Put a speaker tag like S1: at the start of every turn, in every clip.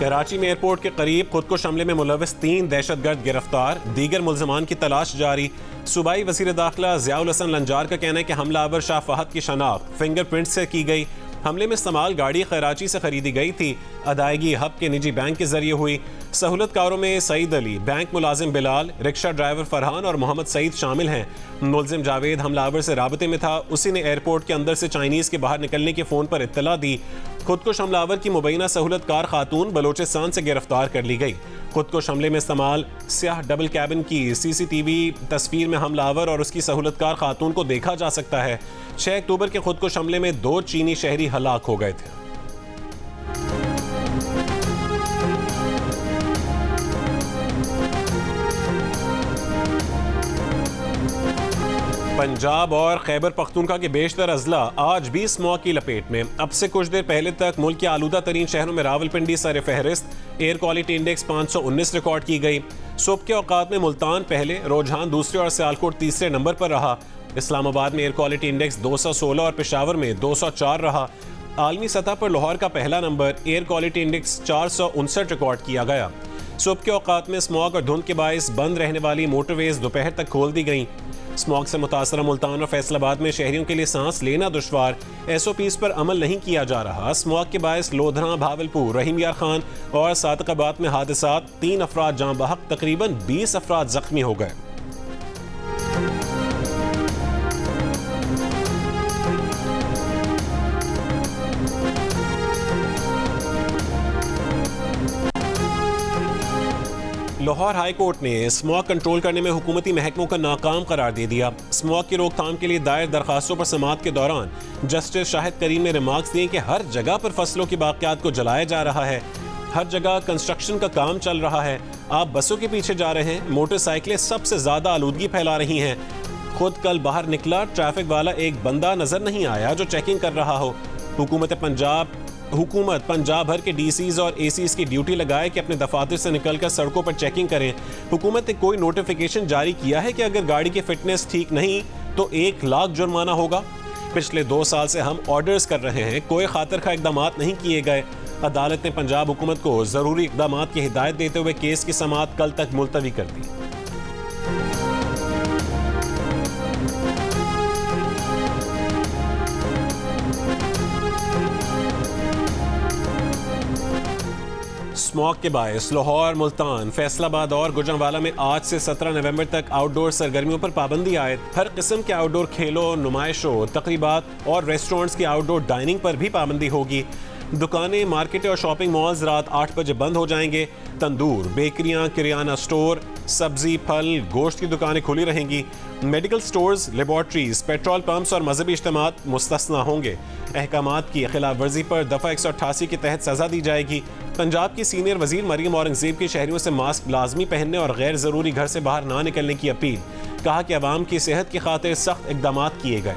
S1: कराची में एयरपोर्ट के करीब खुदकुश हमले में मुलविस 3 दहशतगर्द गिरफ्तार, दीगर मुल्ज़िमान की तलाश जारी। सूबाई वज़ीर दाखिला ज़ियाउल हसन लंजार का कहना है कि हमलावर शाह फहद की शनाख्त फिंगरप्रिंट से की गई। हमले में इस्तेमाल गाड़ी कराची से खरीदी गई थी, अदायगी हब के निजी बैंक के जरिए हुई। सहूलतकारों में सईद अली, बैंक मुलाजिम बिलाल, रिक्शा ड्राइवर फरहान और मोहम्मद सईद शामिल हैं। मुलजिम जावेद हमलावर से राबते में था, उसी ने एयरपोर्ट के अंदर से चाइनीज़ के बाहर निकलने के फ़ोन पर इत्तला दी। खुदकुश हमलावर की मुबैना सहूलतकार खातून बलोचिस्तान से गिरफ्तार कर ली गई। खुदकुश हमले में इस्तेमाल स्याह डबल कैबिन की CCTV तस्वीर में हमलावर और उसकी सहूलतकार खातून को देखा जा सकता है। 6 अक्टूबर के खुदकुश हमले में 2 चीनी शहरी हलाक हो गए थे। पंजाब और खैबर पख्तूनख्वा के बेशतर अजला आज भी स्मॉग की लपेट में। अब से कुछ देर पहले तक मुल्क के आलूदा तरीन शहरों में रावलपिंडी सर फहरिस्त, एयर क्वालिटी इंडेक्स 519 रिकॉर्ड की गई। सुबह के औकात में मुल्तान पहले, रोजहान दूसरे और सियालकोट तीसरे नंबर पर रहा। इस्लामाबाद में एयर क्वालिटी इंडेक्स 216 और पेशावर में 204 रहा। आलमी सतह पर लाहौर का पहला number, air quality index 459 record किया गया। सुबह के औकात में स्मॉग और धुंध के बायस बंद रहने वाली मोटरवेज दोपहर तक खोल दी गई। स्मॉग से मुतासरा मुल्तान और फैसलाबाद में शहरियों के लिए सांस लेना दुश्वार, SOPs पर अमल नहीं किया जा रहा। स्मॉग के बायस लोधरा, भावलपुर, रहीम यार खान और सादकाबाद में हादसात, 3 अफराद जाँ बहक, तकरीबन 20 अफराद जख्मी हो गए। लाहौर हाई कोर्ट ने स्मॉग कंट्रोल करने में हुकूमती महकमों का नाकाम करार दे दिया। स्मॉग की रोकथाम के लिए दायर दरखास्तों पर समाअत के दौरान जस्टिस शाहिद करीम ने रिमार्क्स दिए कि हर जगह पर फसलों की बाकियात को जलाया जा रहा है, हर जगह कंस्ट्रक्शन का काम चल रहा है। आप बसों के पीछे जा रहे हैं, मोटरसाइकिलें सबसे ज़्यादा आलूदगी फैला रही हैं। खुद कल बाहर निकला ट्रैफिक वाला एक बंदा नजर नहीं आया जो चेकिंग कर रहा हो। हुकूमत पंजाब भर के DCs और ACs की ड्यूटी लगाए कि अपने दफातर से निकलकर सड़कों पर चेकिंग करें। हुकूमत ने कोई नोटिफिकेशन जारी किया है कि अगर गाड़ी की फिटनेस ठीक नहीं तो 1 लाख जुर्माना होगा? पिछले 2 साल से हम ऑर्डर्स कर रहे हैं, कोई खातिर खा इकदाम नहीं किए गए। अदालत ने पंजाब हुकूमत को ज़रूरी इकदाम की हिदायत देते हुए केस की समाअत कल तक मुलतवी कर दी। स्मॉग के बायस लाहौर, मुल्तान, फैसलाबाद और गुजरांवाला में आज से 17 नवंबर तक आउटडोर सरगर्मियों पर पाबंदी आयद। हर किस्म के आउटडोर खेलों, नुमाइशों, तकरीबात और रेस्टोरेंट्स की आउटडोर डाइनिंग पर भी पाबंदी होगी। दुकानें, मार्केटें और शॉपिंग मॉल्स रात 8 बजे बंद हो जाएंगे। तंदूर, बेकरियां, किराना स्टोर, सब्जी, फल, गोश्त की दुकानें खुली रहेंगी। Medical stores, laboratories, petrol pumps और मजहबी इज्तिमात मुस्तस्ना होंगे। अहकामात की खिलाफ वर्जी पर दफ़ा 188 के तहत सज़ा दी जाएगी। पंजाब की सीनियर वजीर मरियम औरंगजेब की शहरियों से मास्क लाजमी पहनने और गैर ज़रूरी घर से बाहर ना निकलने की अपील। कहा कि अवाम की सेहत की खातिर सख्त इक़दाम किए गए।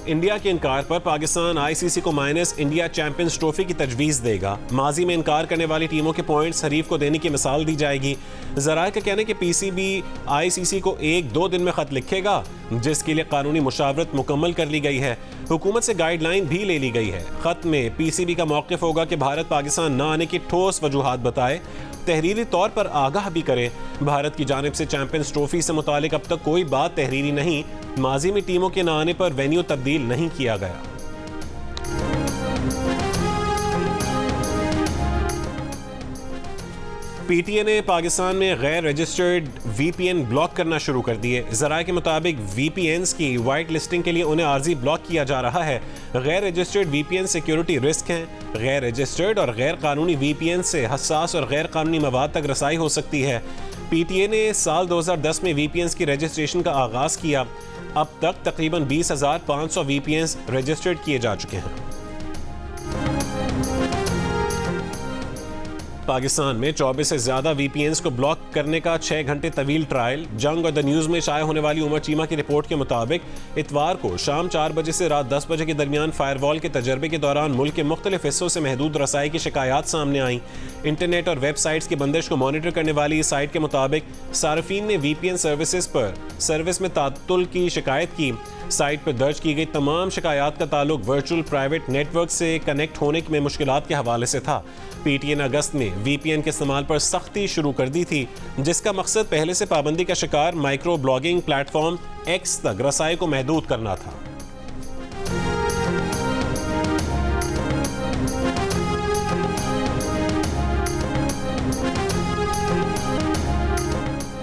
S1: इंडिया के इनकार पर पाकिस्तान ICC को माइनस इंडिया चैंपियंस ट्रॉफी की तजवीज़ देगा। माजी में इनकार करने वाली टीमों के पॉइंट्स हरीफ को देने की मिसाल दी जाएगी। ज़राए का कहना है कि PCB ICC को 1-2 दिन में ख़त लिखेगा, जिसके लिए कानूनी मुशावरत मुकम्मल कर ली गई है। हुकूमत से गाइडलाइन भी ले ली गई है। ख़त में PCB का मौक़िफ़ होगा कि भारत पाकिस्तान न आने की ठोस वजूहात बताए, तहरीरी तौर पर आगाह भी करे। भारत की जानिब से चैंपियंस ट्रॉफी से मुतालिक अब तक कोई बात तहरीरी नहीं। माजी में टीमों के न आने पर वेन्यू तब्दील नहीं किया गया। PTA ने पाकिस्तान में गैर रजिस्टर्ड VPN ब्लॉक करना शुरू कर दिए। ज़राए के मुताबिक VPNs की वाइट लिस्टिंग के लिए उन्हें आर्जी ब्लॉक किया जा रहा है। गैर रजिस्टर्ड VPN सिक्योरिटी रिस्क हैं। गैर रजिस्टर्ड और गैर कानूनी VPN से हसास और गैर कानूनी मवाद तक रसाई हो सकती है। PTA ने साल 2010 में VPNs की रजिस्ट्रेशन का आगाज़ किया। अब तक तकरीबन 20,500 VPNs रजिस्टर्ड किए जा चुके हैं। पाकिस्तान में 24 से ज़्यादा VPNs को ब्लॉक करने का 6 घंटे तवील ट्रायल। जंग और द न्यूज़ में शाया होने वाली उमर चीमा की रिपोर्ट के मुताबिक इतवार को शाम 4 बजे से रात 10 बजे के दरमियान फायरवॉल के तजर्बे के दौरान मुल्क के मुख्तलिफ हिस्सों से महदूद रसाई की शिकायत सामने आई। इंटरनेट और वेबसाइट्स की बंदिश को मॉनिटर करने वाली इस साइट के मुताबिक सार्फिन ने VPN सर्विसेज पर सर्विस में तातुल की शिकायत की। साइट पर दर्ज की गई तमाम शिकायत का ताल्लुक वर्चुअल प्राइवेट नेटवर्क से कनेक्ट होने में मुश्किलात के हवाले से था। PTI ने अगस्त में VPN के इस्तेमाल पर सख्ती शुरू कर दी थी, जिसका मकसद पहले से पाबंदी का शिकार माइक्रो ब्लॉगिंग प्लेटफॉर्म X तक रसाई को महदूद करना था।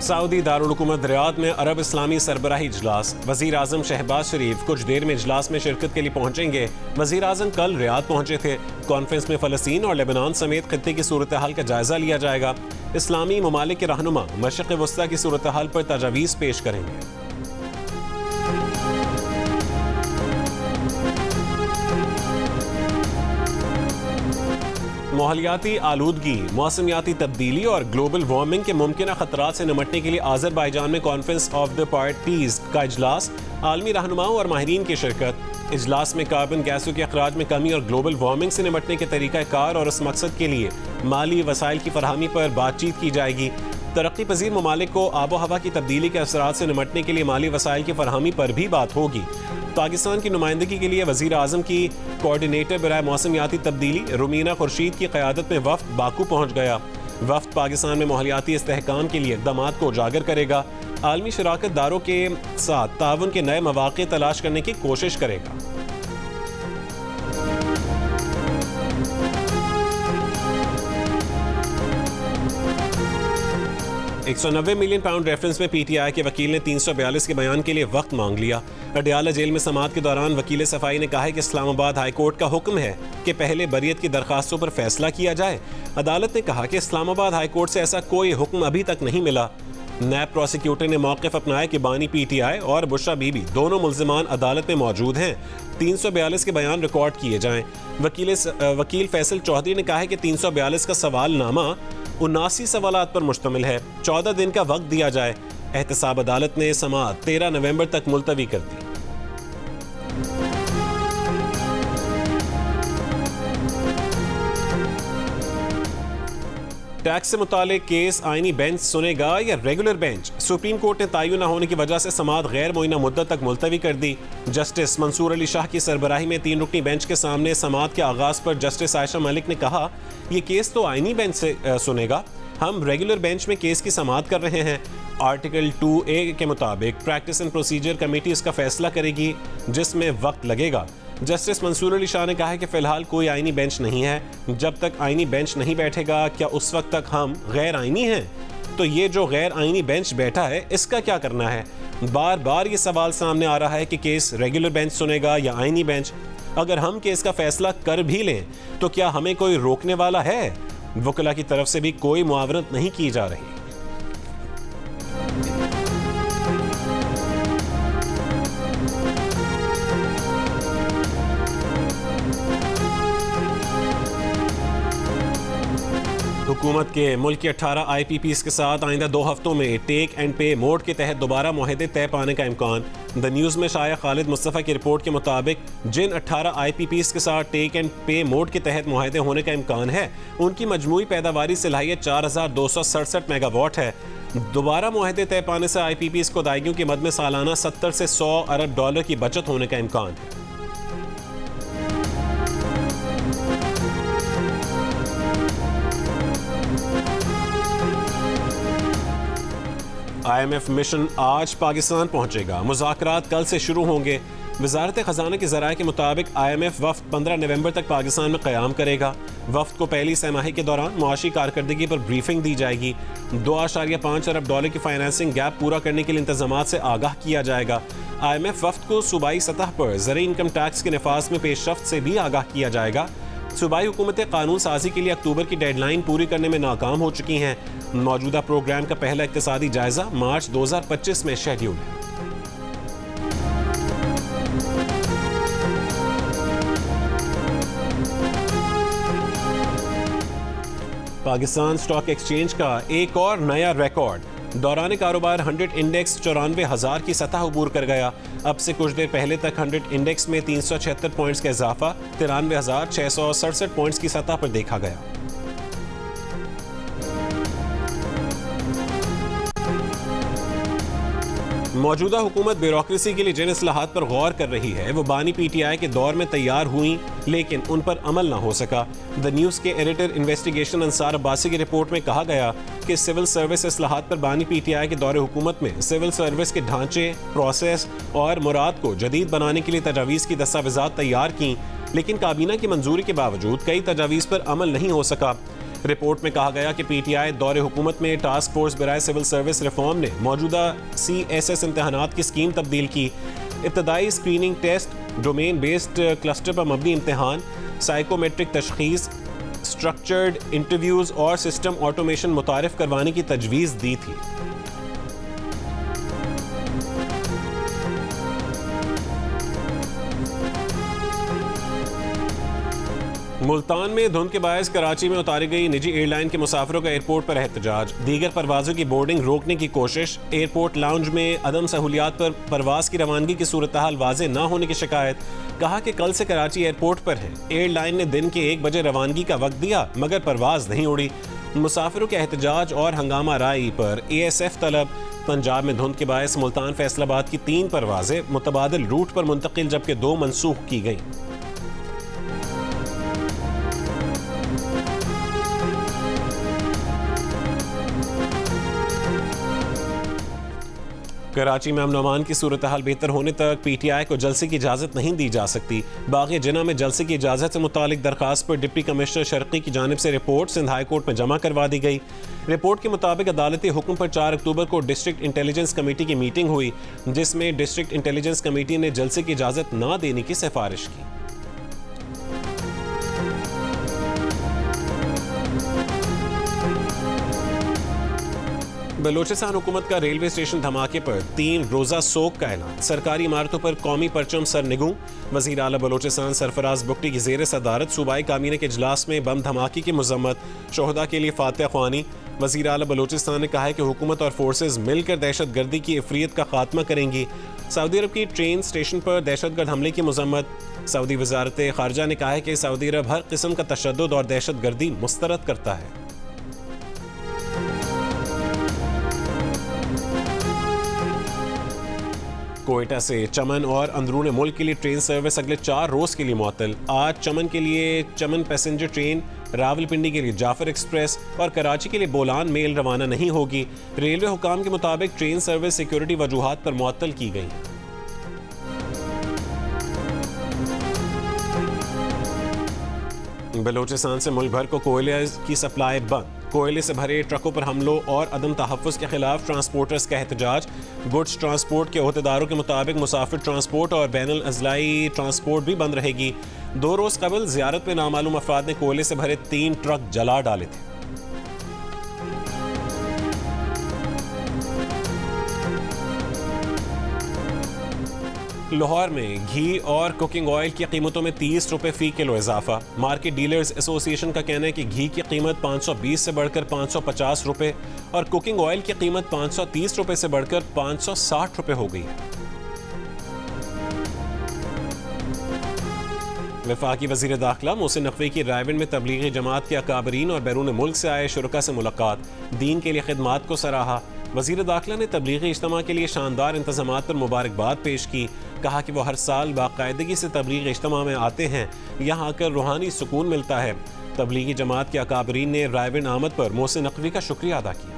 S1: सऊदी दारुल हुकूमत रियाद में अरब इस्लामी सरबराही इजलास। वज़ीर आज़म शहबाज शरीफ कुछ देर में इजलास में शिरकत के लिए पहुंचेंगे। वज़ीर आज़म कल रियाद पहुंचे थे। कॉन्फ्रेंस में फ़लस्तीन और लेबनान समेत खत्ते की सूरत हाल का जायजा लिया जाएगा। इस्लामी ममालिक के रहनुमा मशरिक़ वस्ता की सूरत हाल पर तजावीज़ पेश करेंगे। माहौलियाती आलूदगी, मौसमियाती तब्दीली और ग्लोबल वार्मिंग के मुमकिन खतरात से निमटने के लिए आज़रबाईजान में कॉन्फ्रेंस ऑफ द पार्टीज का इजलास। आलमी रहनुमाओं और माहिरीन की शिरकत। इजलास में कार्बन गैसों के अखराज में कमी और ग्लोबल वार्मिंग से निमटने के तरीक़ाकार और इस मकसद के लिए माली वसाइल की फरहमी पर बातचीत की जाएगी। तरक्की पजीर ममालिक को आबो हवा की तब्दीली के असरात से निमटने के लिए माली वसाइल की फरहमी पर भी बात होगी। पाकिस्तान की नुमाइंदगी के लिए वज़ीर आज़म की कोऑर्डिनेटर बराए मौसमियाती तब्दीली रुमीना खुर्शीद की क़यादत में वफ़द बाकू पहुँच गया। वफ़द पाकिस्तान में माहौलियाती इस्तेहकाम के लिए इक़दामात को उजागर करेगा। आलमी शराकत दारों के साथ ताउन के नए मौक़े तलाश करने की कोशिश करेगा। 190 मिलियन पाउंड रेफरेंस में PTI के वकील ने 342 के बयान के लिए वक्त मांग लिया। अडयाला जेल में समाअत के दौरान वकील सफाई ने कहा है कि इस्लामाबाद हाई कोर्ट का हुक्म है कि पहले बरियत की दरखास्तों पर फैसला किया जाए। अदालत ने कहा कि इस्लामाबाद हाई कोर्ट से ऐसा कोई हुक्म अभी तक नहीं मिला। नैब प्रोसिक्यूटर ने मौक़िफ़ अपनाया कि बानी PTI और बुशरा बीबी दोनों मुल्ज़िमान अदालत में मौजूद हैं। 342 के बयान रिकॉर्ड किए जाएं। वकील फैसल चौधरी ने कहा है कि 342 का सवालनामा 79 सवालात पर मुश्तमिल है। 14 दिन का वक्त दिया जाए। एहतसाब अदालत ने समाअत 13 नवंबर तक मुलतवी कर दी। टैक्स से मुतालिक केस आईनी बेंच सुनेगा या रेगुलर बेंच? सुप्रीम कोर्ट ने तयन न होने की वजह से समाअत गैर मुइना मुद्दत तक मुलतवी कर दी। जस्टिस मंसूर अली शाह की सरबराही में 3 रुकनी बेंच के सामने समाअत के आगाज पर जस्टिस आयशा मलिक ने कहा, यह केस तो आईनी बेंच से सुनेगा, हम रेगुलर बेंच में केस की समाअत कर रहे हैं। आर्टिकल 2A के मुताबिक प्रैक्टिस एंड प्रोसीजर कमेटी इसका फैसला करेगी, जिसमें वक्त लगेगा। जस्टिस मंसूर अली शाह ने कहा है कि फिलहाल कोई आईनी बेंच नहीं है। जब तक आईनी बेंच नहीं बैठेगा, क्या उस वक्त तक हम गैर आईनी हैं? तो ये जो गैर आईनी बेंच बैठा है, इसका क्या करना है? बार बार ये सवाल सामने आ रहा है कि केस रेगुलर बेंच सुनेगा या आईनी बेंच। अगर हम केस का फैसला कर भी लें तो क्या हमें कोई रोकने वाला है? वकला की तरफ से भी कोई मुआवरत नहीं की जा रही। हुकूमत के मुल्क के 18 IPPs के साथ आइंदा 2 हफ्तों में टेक एंड पे मोड के तहत दोबारा मुआहदे तय पाने का इम्कान। द न्यूज़ में शाया खालिद मुस्तफ़ा की रिपोर्ट के मुताबिक जिन 18 IPPs के साथ टेक एंड पे मोड के तहत मुआहदे होने का इम्कान है, उनकी मजमूई पैदावारी सलाहियत 4267 मेगावाट है। दोबारा मुआहदे तय पाने से IPPs को अदायगियों की मद में सालाना 70 से 100 अरब डॉलर की बचत होने का इम्कान है। IMF मिशन आज पाकिस्तान पहुंचेगा। मुज़ाकरात कल से शुरू होंगे। वज़ारत ख़जाना के ज़राए के मुताबिक IMF वफ़द 15 नवंबर तक पाकिस्तान में क़याम करेगा। वफ़द को पहली सहमाही के दौरान मुआशी कारकर्दगी पर ब्रीफिंग दी जाएगी। 2.5 अरब डॉलर की फाइनेंसिंग गैप पूरा करने के लिए इंतज़ामात से आगाह किया जाएगा। IMF वफ़द को सूबाई सतह पर ज़रूरी इनकम टैक्स के नफाज में पेशरफ्त से भी आगाह किया जाएगा। सूबाई हुकूमतें कानून साजी के लिए अक्टूबर की डेडलाइन पूरी करने में नाकाम हो चुकी हैं। मौजूदा प्रोग्राम का पहला इक्तिसादी जायजा मार्च 2025 में शेड्यूल है। पाकिस्तान स्टॉक एक्सचेंज का एक और नया रिकॉर्ड। दौरान कारोबार 100 इंडेक्स 94,000 की सतह अबूर कर गया। अब से कुछ देर पहले तक 100 इंडेक्स में 376 पॉइंट्स का इजाफा 93,667 पॉइंट्स की सतह पर देखा गया। मौजूदा हुकूमत ब्यूरोक्रेसी के लिए जिन इस्लाहात पर गौर कर रही है वो बानी PTI के दौर में तैयार हुई, लेकिन उन पर अमल ना हो सका। द न्यूज़ के एडिटर इन्वेस्टिगेशन अंसार अब्बासी की रिपोर्ट में कहा गया कि सिविल सर्विस इस्लाहात पर बानी PTI के दौर हुकूमत में सिविल सर्विस के ढांचे, प्रोसेस और मुराद को जदीद बनाने के लिए तजावीज़ की दस्तावेज़ात तैयार की, लेकिन काबीना की मंजूरी के बावजूद कई तजावीज़ पर अमल नहीं हो सका। रिपोर्ट में कहा गया कि PTI दौरे हुकूमत में टास्क फोर्स बराए सिविल सर्विस रिफॉर्म ने मौजूदा CSS इम्तहानात की स्कीम तब्दील की। इब्तदाई screening test, domain based cluster पर मबनी इम्तहान, साइकोमेट्रिक तशखीस, स्ट्रक्चर्ड इंटरव्यूज़ और सिस्टम ऑटोमेशन मुतारिफ करवाने की तजवीज़ दी थी। मुल्तान में धुंध के बायस कराची में उतारी गई निजी एयरलाइन के मुसाफिरों का एयरपोर्ट पर एहतजाज, दीगर परवाजों की बोर्डिंग रोकने की कोशिश, एयरपोर्ट लाउंज में अदम सहूलियात पर परवाज की रवानगी की सूरत हाल वाज़े न होने की शिकायत। कहा कि कल से कराची एयरपोर्ट पर है, एयरलाइन ने दिन के 1 बजे रवानगी का वक्त दिया मगर परवाज नहीं उड़ी। मुसाफिरों के एहतजाज और हंगामा राई पर ASF तलब। पंजाब में धुंध के बायस मुल्तान फैसलाबाद की 3 परवाजें मुतबादिल रूट पर मुंतकिल जबकि 2 मनसूख की गई। कराची में अमन अमान की सूरत हाल बेहतर होने तक PTI को जलसे की इजाज़त नहीं दी जा सकती। बाग़ जिना में जलसे की इजाज़त से मुतालिक दरखास्त पर डिप्टी कमिश्नर शर्की की जानिब से रिपोर्ट सिंध हाई कोर्ट में जमा करवा दी गई। रिपोर्ट के मुताबिक अदालती हुक्म पर 4 अक्टूबर को डिस्ट्रिक्ट इंटेलिजेंस कमेटी की मीटिंग हुई, जिसमें डिस्ट्रिक्ट इंटेलिजेंस कमेटी ने जलसे की इजाज़त न देने की सिफारिश की। बलोचिस्तान हुकूमत का रेलवे स्टेशन धमाके पर 3 रोज़ा सोग का ऐलान, सरकारी इमारतों पर कौमी परचम सरनिगू। वज़ीर आला बलोचिस्तान सरफराज बुगटी की ज़ेर सदारत सूबाई काबीना के इजलास में बम धमाके की मज़म्मत, शोहदा के लिए फातिहा ख्वानी। वज़ीर आला बलोचिस्तान ने कहा है कि हुकूमत और फोर्सेज मिलकर दहशत गर्दी की इफरियत का खात्मा करेंगी। सऊदी अरब की ट्रेन स्टेशन पर दहशतगर्द हमले की मज़म्मत। सऊदी वज़ारत ख़ारजा ने कहा है कि सऊदी अरब हर किस्म का तशद्दुद और दहशत गर्दी मुस्तरद करता है। कोयटा से चमन और अंदरून मुल्क के लिए ट्रेन सर्विस अगले 4 रोज़ के लिए मुअत्तल। आज चमन के लिए चमन पैसेंजर ट्रेन, रावलपिंडी के लिए जाफर एक्सप्रेस और कराची के लिए बोलान मेल रवाना नहीं होगी। रेलवे हुकाम के मुताबिक ट्रेन सर्विस सिक्योरिटी वजूहात पर मुअत्तल की गई है। बलोचिस्तान से मुल्क भर को कोयले की सप्लाई बंद, कोयले से भरे ट्रकों पर हमलों और अदम तहफ़्फ़ुज़ के खिलाफ ट्रांसपोर्टर्स का एहतजाज। गुड्स ट्रांसपोर्ट के अहदेदारों के मुताबिक मुसाफिर ट्रांसपोर्ट और बैनुल अज़लाई ट्रांसपोर्ट भी बंद रहेगी। 2 रोज़ कबल ज़ियारत में नामालूम अफराद ने कोयले से भरे 3 ट्रक जला डाले थे। लाहौर में घी और कुकिंग ऑयल की कीमतों में 30 रुपये फ़ी किलो इजाफा। मार्केट डीलर्स एसोसिएशन का कहना है कि घी की कीमत 520 से बढ़कर 550 रुपये और कुकिंग ऑयल की कीमत 530 रुपये से बढ़कर 560 रुपये हो गई है। वफाकी वज़ीर दाखिला मोहसिन नकवी की रायविंड में तबलीगी जमात के अकाबरीन और बैरून मुल्क से आए शुरका से मुलाकात, दीन के लिए खिदमात को सराहा। वज़ीर दाखिला ने तबलीगी इज्तिमा के लिए शानदार इंतज़ामात पर मुबारकबाद पेश की। कहा कि वो हर साल बाकायदगी से तबलीगी इज्तिमा में आते हैं, यहाँ आकर रूहानी सुकून मिलता है। तबलीगी जमात के अकाबरीन ने रायविंड आमद पर मोहसिन नकवी का शुक्रिया अदा किया।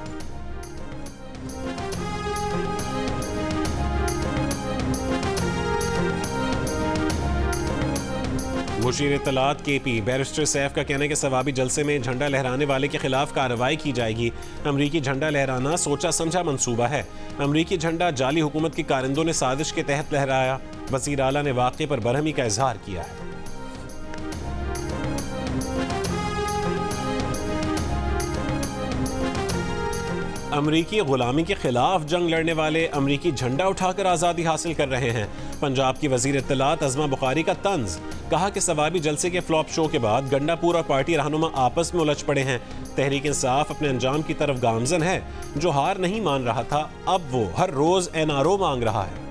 S1: मुशीर इत्तलात KP बैरिस्टर सैफ का कहना है कि सवाबी जलसे में झंडा लहराने वाले के खिलाफ कार्रवाई की जाएगी। अमरीकी झंडा लहराना सोचा समझा मंसूबा है। अमरीकी झंडा जाली हुकूमत के कारिंदों ने साजिश के तहत लहराया। वज़ीर आला ने वाक़े पर बरहमी का इजहार किया है। अमरीकी गुलामी के खिलाफ जंग लड़ने वाले अमरीकी झंडा उठाकर आज़ादी हासिल कर रहे हैं। पंजाब की वज़ीर इत्तलात अज़मा बुखारी का तंज, कहा कि सवाबी जलसे के फ्लॉप शो के बाद गंडापुर और पार्टी रहनुमा आपस में उलझ पड़े हैं। तहरीक इंसाफ अपने अंजाम की तरफ गामजन है। जो हार नहीं मान रहा था, अब वो हर रोज़ NRO मांग रहा है।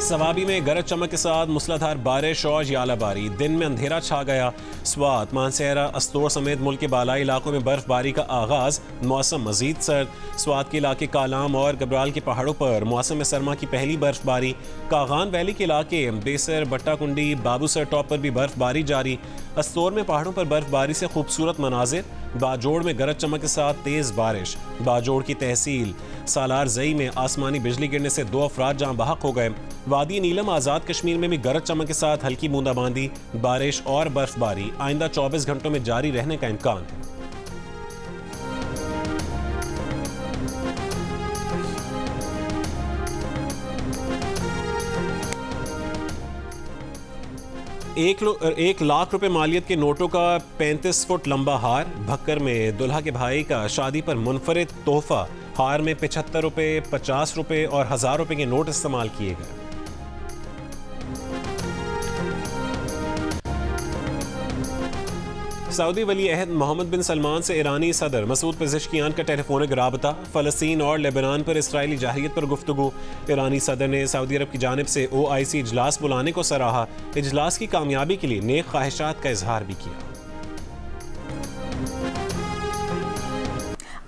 S1: सवाबी में गरज चमक के साथ मूसलाधार बारिश और यालाबारी, दिन में अंधेरा छा गया। स्वात, मानसहरा, अस्तोर समेत मुल्क के बालाई इलाकों में बर्फबारी का आगाज, मौसम मजीद सर्द। स्वात के इलाके कालाम और गबराल के पहाड़ों पर मौसम सरमा की पहली बर्फबारी। कागान वैली के इलाके बेसर, बट्टाकुंडी, बाबूसर टॉप पर भी बर्फबारी जारी। अस्तोर में पहाड़ों पर बर्फबारी से खूबसूरत मनाजिर। बाजोड़ में गरज चमक के साथ तेज बारिश। बाजोड़ की तहसील सालार जई में आसमानी बिजली गिरने से 2 अफराद जहां बहक हो गए। वादी नीलम आज़ाद कश्मीर में भी गरज चमक के साथ हल्की बूंदाबांदी, बारिश और बर्फबारी आइंदा 24 घंटों में जारी रहने का इम्कान है। एक लाख रुपए मालियत के नोटों का 35 फुट लंबा हार। भक्कर में दुल्हा के भाई का शादी पर मुनफरिद तोहफा। हार में 75 रुपए, 50 रुपए और 1000 रुपए के नोट इस्तेमाल किए गए। सऊदी वली अहद मोहम्मद बिन सलमान से ईरानी सदर मसूद पेज़ेश्कियान का टेलीफोनिक राबता। फ़लस्तीन और लेबनान पर इसराइली जाहिलियत पर गुफ्तगू। ईरानी सदर ने सऊदी अरब की जानिब से OIC इजलास बुलाने को सराहा। इजलास की कामयाबी के लिए नेक ख्वाहिशात का इजहार भी किया।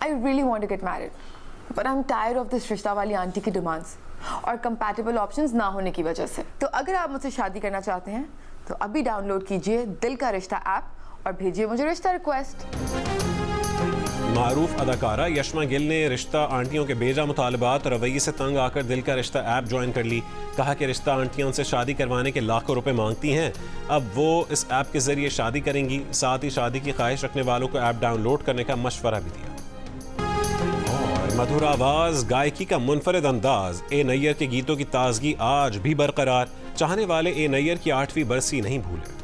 S2: I really want to get married, but I'm tired of this रिश्ता वाली आंटी की डिमांड्स और कंपैटिबल ऑप्शंस ना होने की वजह से। तो अगर आप मुझसे शादी करना चाहते हैं तो अभी डाउनलोड कीजिए दिल का रिश्ता ऐप और भेजिए मुझे रिश्ता रिक्वेस्ट।
S1: मारूफ अदाकारा यशमा गिल ने रिश्ता आंटियों के बेजा मुतालबात और रवैये से तंग आकर दिल का रिश्ता ऐप ज्वाइन कर ली। कहा कि रिश्ता आंटियां उनसे शादी करवाने के लाखों रुपए मांगती हैं। अब वो इस ऐप के जरिए शादी करेंगी। साथ ही शादी की ख्वाहिश रखने वालों को ऐप डाउनलोड करने का मशवरा भी दिया। और मधुर आवाज, गायकी का मुनफरिद अंदाज, ए नैयर के गीतों की ताजगी आज भी बरकरार। चाहने वाले ए नैयर की 8वीं बरसी नहीं भूले।